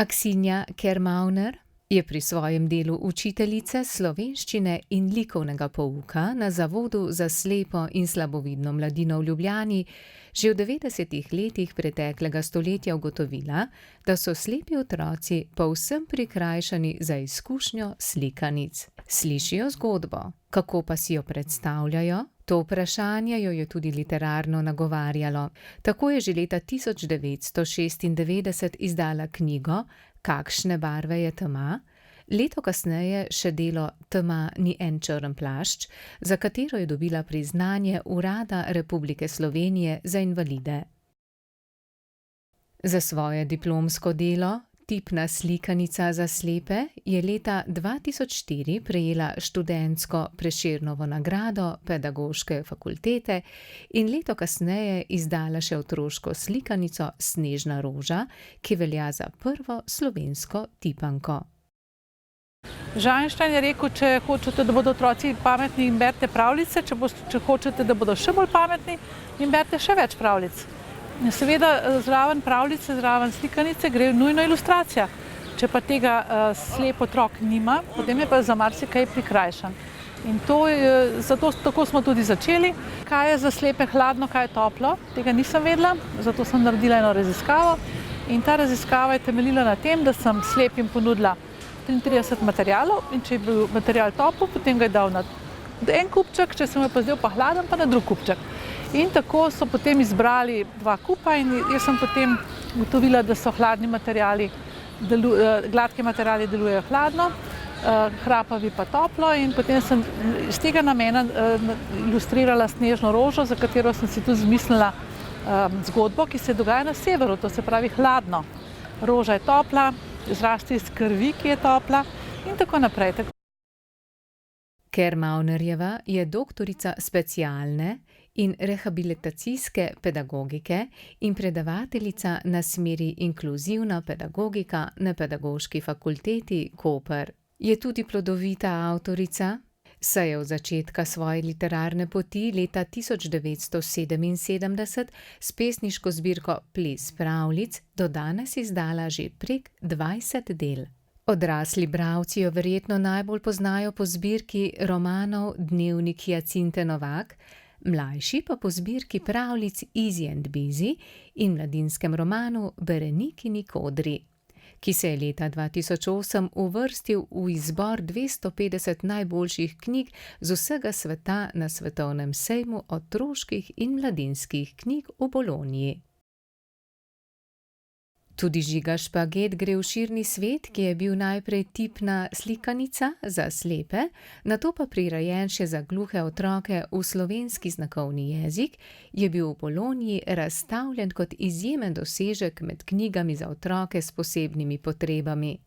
Aksinja Kermauner je pri svojem delu učiteljice slovenščine in likovnega pouka na Zavodu za slepo in slabovidno mladino v Ljubljani že v 90. letih preteklega stoletja ugotovila, da so slepi otroci povsem prikrajšani za izkušnjo slikanic. Slišijo zgodbo, kako pa si jo predstavljajo? To vprašanje jo je tudi literarno nagovarjalo. Tako je že leta 1996 izdala knjigo Kakšne barve je tema? Leto kasneje še delo Tema ni en črn plašč, za katero je dobila priznanje Urada Republike Slovenije za invalide. Za svoje diplomsko delo Tipna slikanica za slepe je leta 2004 prejela študentsko Prešernovo nagrado Pedagoške fakultete in leto kasneje izdala še otroško slikanico Snežna roža, ki velja za prvo slovensko tipanko. Einstein je rekel, če hočete, da bodo otroci pametni, jim berite pravljice, če hočete, da bodo še bolj pametni, jim berite še več pravljic. Seveda zraven pravljice, zraven slikanice gre nujno ilustracija. Če pa tega slep otrok nima, potem je pa za marsikaj prikrajšan. In tako smo tudi začeli. Kaj je za slepe hladno, kaj je toplo, tega nisem vedela, zato sem naredila eno raziskavo. In ta raziskava je temeljila na tem, da sem slepim ponudila 33 materialov in če je bil material topel, potem ga je dal na en kupček, če se mu je pa zdel pa hladen, pa na drug kupček. In tako so potem izbrali dva kupa in jaz sem potem ugotovila, da so hladni materiali, gladki materiali delujejo hladno, hrapavi pa toplo in potem sem iz tega namena ilustrirala Snežno rožo, za katero sem si tudi zmislila zgodbo, ki se dogaja na severu, to se pravi hladno. Roža je topla, zraste iz krvi, ki je topla in tako naprej. Kermaunerjeva je doktorica specialne in rehabilitacijske pedagogike in predavateljica na smeri Inkluzivna pedagogika na Pedagoški fakulteti Koper. Je tudi plodovita avtorica, saj je od začetka svoje literarne poti leta 1977 s pesniško zbirko Ples pravljic do danes izdala že prek 20 del. Odrasli bralci jo verjetno najbolj poznajo po zbirki romanov Dnevnik Hijacinte Novak, mlajši pa po zbirki pravljic Easy and Busy in mladinskem romanu Berenikini kodri, ki se je leta 2008 uvrstil v izbor 250 najboljših knjig z vsega sveta na svetovnem sejmu otroških in mladinskih knjig v Bologni. Tudi Žiga Špaget gre v širni svet, ki je bil najprej tipna slikanica za slepe, nato pa prirejen še za gluhe otroke v slovenski znakovni jezik, je bil v Bologni razstavljen kot izjemen dosežek med knjigami za otroke s posebnimi potrebami.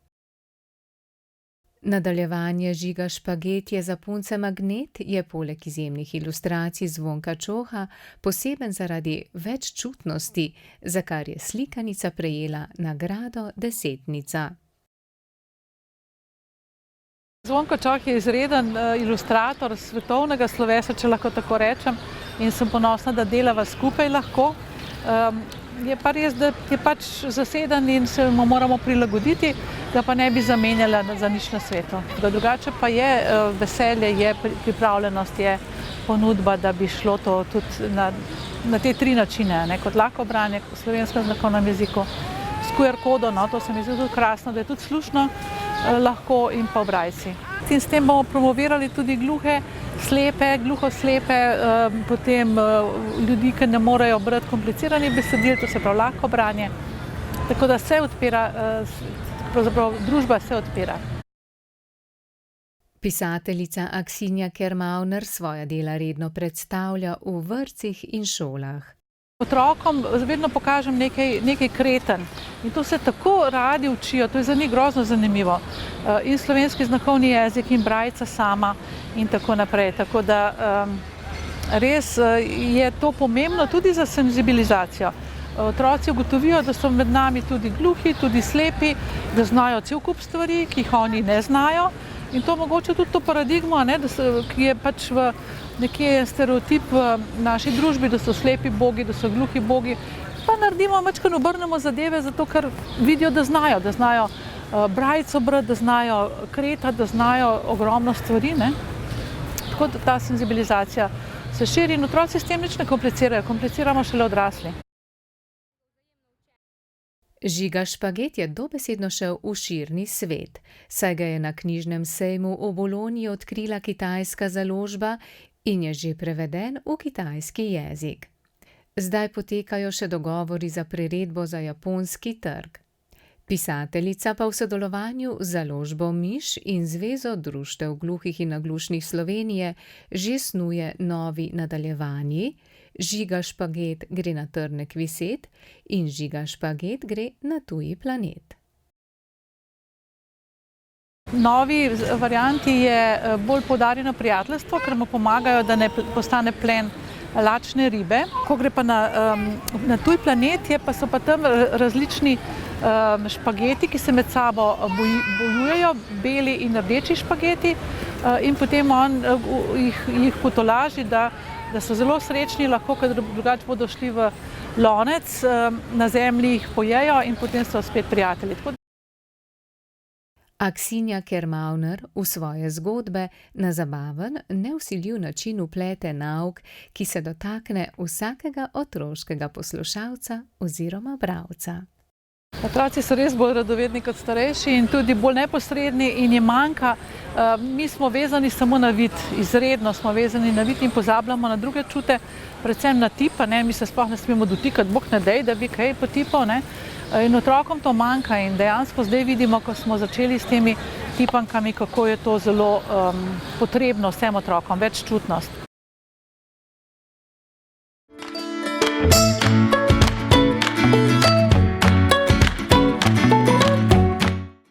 Nadaljevanje Žiga Špaget je za punce magnet je poleg izjemnih ilustracij Zvonka Čoha poseben zaradi veččutnosti, za kar je slikanica prejela nagrado Desetnica. Zvonko Čoh je izreden ilustrator svetovnega slovesa, če lahko tako rečem, in sem ponosna, da delava skupaj lahko. Je pa res, da je pač zaseden in se mu moramo prilagoditi, da pa ne bi zamenjala za nič na svetu. Drugače pa je veselje, je pripravljenost, je ponudba, da bi šlo to tudi na te tri načine, kot lahko branje v slovenskem znakovnem jeziku, s QR kodo, to se mi zdi tudi krasno, da je tudi slušno lahko in pa v brajci. In s tem bomo promovirali tudi gluhe, slepe, gluhoslepe, potem ljudi, ki ne morejo brati kompliciranih besedil, to se pravi lahko branje. Tako da se odpira, pravzaprav družba se odpira. Pisateljica Aksinja Kermauner svoja dela redno predstavlja v vrtcih in šolah. Otrokom vedno pokažem nekaj kreten in to se tako radi učijo, to je za njih grozno zanimivo. In slovenski znakovni jezik in brajca sama in tako naprej. Tako da res je to pomembno tudi za senzibilizacijo. Otroci ugotovijo, da so med nami tudi gluhi, tudi slepi, da znajo cel kup stvari, ki jih oni ne znajo. In to mogoče tudi to paradigmo, ki je pač nekje stereotip v naši družbi, da so slepi bogi, da so gluhi bogi, pa naredimo, majčkeno obrnemo zadeve, zato ker vidijo, da znajo brajico brati, da znajo kretati, da znajo ogromno stvari, ne. Tako da ta senzibilizacija se širi in otroci s tem nič ne komplicirajo, kompliciramo šele odrasli. Žiga Špaget je dobesedno šel v širni svet, saj ga je na knjižnem sejmu v Bologni odkrila kitajska založba in je že preveden v kitajski jezik. Zdaj potekajo še dogovori za priredbo za japonski trg. Pisateljica pa v sodelovanju z založbo Miš in Zvezo društev gluhih in naglušnih Slovenije že snuje novi nadaljevanji. Žiga Špaget gre na Trnek viset in Žiga Špaget gre na tuji planet. V novi varianti je bolj poudarjeno prijateljstvo, ker mu pomagajo, da ne postane plen lačne ribe. Ko gre pa na tuj planet, so pa tam različni špageti, ki se med sabo bojujejo, beli in rdeči špageti, in potem on jih potolaži, da so zelo srečni, lahko, ker drugače bodo šli v lonec, na zemlji jih pojejo in potem so spet prijatelji. Aksinja Kermauner v svoje zgodbe na zabaven, nevsiljiv način vplete nauk, ki se dotakne vsakega otroškega poslušalca oziroma bralca. Otroci so res bolj radovedni kot starejši in tudi bolj neposredni in jim manjka. Mi smo vezani samo na vid, izredno smo vezani na vid in pozabljamo na druge čute, predvsem na tipa, ne, mi se sploh ne smemo dotikati, bog ne dej, da bi kaj potipal, ne. In otrokom to manjka in dejansko zdaj vidimo, ko smo začeli s temi tipankami, kako je to zelo potrebno vsem otrokom, več čutnost.